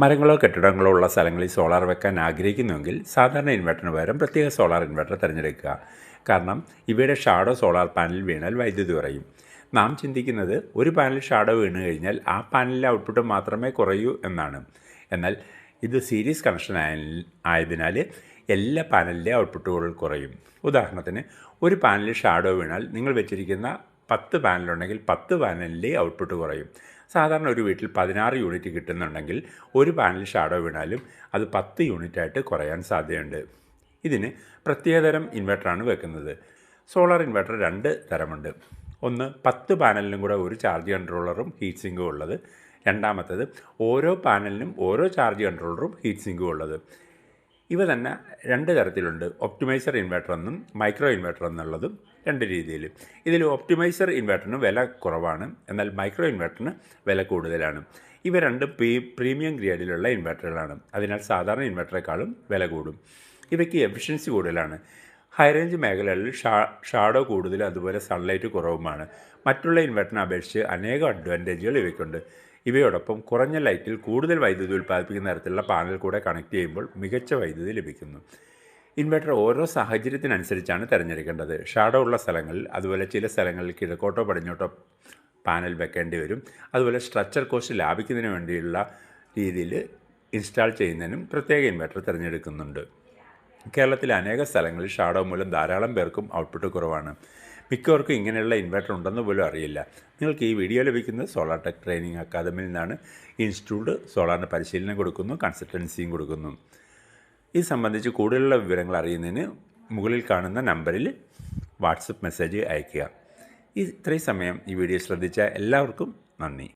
മരങ്ങളോ കെട്ടിടങ്ങളോ ഉള്ള സ്ഥലങ്ങളിൽ സോളാർ വെക്കാൻ ആഗ്രഹിക്കുന്നുവെങ്കിൽ സാധാരണ ഇൻവെർട്ടറിന് പകരം പ്രത്യേക സോളാർ ഇൻവെർട്ടർ തിരഞ്ഞെടുക്കുക. കാരണം ഇവയുടെ ഷാഡോ സോളാർ പാനലിൽ വീണാൽ വൈദ്യുതി കുറയും. നാം ചിന്തിക്കുന്നത് ഒരു പാനൽ ഷാഡോ വീണ് കഴിഞ്ഞാൽ ആ പാനലിലെ ഔട്ട്പുട്ട് മാത്രമേ കുറയൂ എന്നാണ്. എന്നാൽ ഇത് സീരീസ് കണക്ഷൻ ആയതിനാൽ എല്ലാ പാനലിലെ ഔട്ട്പുട്ടുകൾ കുറയും. ഉദാഹരണത്തിന് ഒരു പാനലിൽ ഷാഡോ വീണാൽ നിങ്ങൾ വെച്ചിരിക്കുന്ന 10 പാനലുണ്ടെങ്കിൽ 10 പാനലിലെ ഔട്ട്പുട്ട് കുറയും. സാധാരണ ഒരു വീട്ടിൽ 16 യൂണിറ്റ് കിട്ടുന്നുണ്ടെങ്കിൽ ഒരു പാനൽ ഷാഡോ വീണാലും അത് 10 യൂണിറ്റായിട്ട് കുറയാൻ സാധ്യതയുണ്ട്. ഇതിന് പ്രത്യേകതരം ഇൻവെർട്ടറാണ് വെക്കുന്നത്. Solar inverter 2 തരമുണ്ട്. ഒന്ന് 10 പാനലിനും കൂടെ ഒരു ചാർജ് കൺട്രോളറും ഹീറ്റ് സിങ്കും ഉള്ളത്. രണ്ടാമത്തേത് ഓരോ പാനലിനും ഓരോ ചാർജ് കൺട്രോളറും ഹീറ്റ് സിങ്കും ഉള്ളത്. ഇവ തന്നെ 2 തരത്തിലുണ്ട്. ഒപ്റ്റിമൈസർ ഇൻവെർട്ടർ എന്നും മൈക്രോ ഇൻവെർട്ടർ എന്നുള്ളതും 2 രീതിയിൽ. ഇതിൽ ഒപ്റ്റിമൈസർ ഇൻവെർട്ടറിന് വില കുറവാണ്, എന്നാൽ മൈക്രോ ഇൻവെർട്ടറിന് വില കൂടുതലാണ്. ഇവ രണ്ടും പ്രീമിയം ഗ്രേഡിലുള്ള ഇൻവെർട്ടറുകളാണ്. അതിനാൽ സാധാരണ ഇൻവെർട്ടറേക്കാളും വില കൂടും. ഇവയ്ക്ക് എഫിഷ്യൻസി കൂടുതലാണ്. ഹൈ റേഞ്ച് മേഖലകളിൽ ഷാഡോ കൂടുതലും അതുപോലെ സൺലൈറ്റ് കുറവുമാണ്. മറ്റുള്ള ഇൻവെർട്ടറിനെ അപേക്ഷിച്ച് അനേകം അഡ്വാൻറ്റേജുകൾ ഇവയ്ക്കുണ്ട്. ഇവയോടൊപ്പം കുറഞ്ഞ ലൈറ്റിൽ കൂടുതൽ വൈദ്യുതി ഉൽപ്പാദിപ്പിക്കുന്ന തരത്തിലുള്ള പാനൽ കൂടെ കണക്ട് ചെയ്യുമ്പോൾ മികച്ച വൈദ്യുതി ലഭിക്കുന്നു. ഇൻവെർട്ടർ ഓരോ സാഹചര്യത്തിനനുസരിച്ചാണ് തിരഞ്ഞെടുക്കേണ്ടത്. ഷാഡോ ഉള്ള സ്ഥലങ്ങളിൽ, അതുപോലെ ചില സ്ഥലങ്ങളിൽ കിഴക്കോട്ടോ പടിഞ്ഞോട്ടോ പാനൽ വെക്കേണ്ടി വരും. അതുപോലെ സ്ട്രക്ചർ കോസ്റ്റ് ലാഭിക്കുന്നതിന് വേണ്ടിയുള്ള രീതിയിൽ ഇൻസ്റ്റാൾ ചെയ്യുന്നതിനും പ്രത്യേക ഇൻവെർട്ടർ തിരഞ്ഞെടുക്കുന്നുണ്ട്. കേരളത്തിലെ അനേക സ്ഥലങ്ങളിൽ ഷാഡോ മൂലം ധാരാളം പേർക്കും ഔട്ട്പുട്ട് കുറവാണ്. മിക്കവർക്കും ഇങ്ങനെയുള്ള ഇൻവെർട്ടർ ഉണ്ടെന്ന് പോലും അറിയില്ല. നിങ്ങൾക്ക് ഈ വീഡിയോ ലഭിക്കുന്നത് സോളാർ ടെക് ട്രെയിനിങ് അക്കാദമിയിൽ നിന്നാണ്. ഇൻസ്റ്റിറ്റ്യൂട്ട് സോളാറിന് പരിശീലനം കൊടുക്കുന്നു, കൺസൾട്ടൻസിയും കൊടുക്കുന്നു. ഇത് സംബന്ധിച്ച് കൂടുതലുള്ള വിവരങ്ങൾ അറിയുന്നതിന് മുകളിൽ കാണുന്ന നമ്പറിൽ വാട്സപ്പ് മെസ്സേജ് അയയ്ക്കുക. ഇത്രയും സമയം ഈ വീഡിയോ ശ്രദ്ധിച്ച എല്ലാവർക്കും നന്ദി.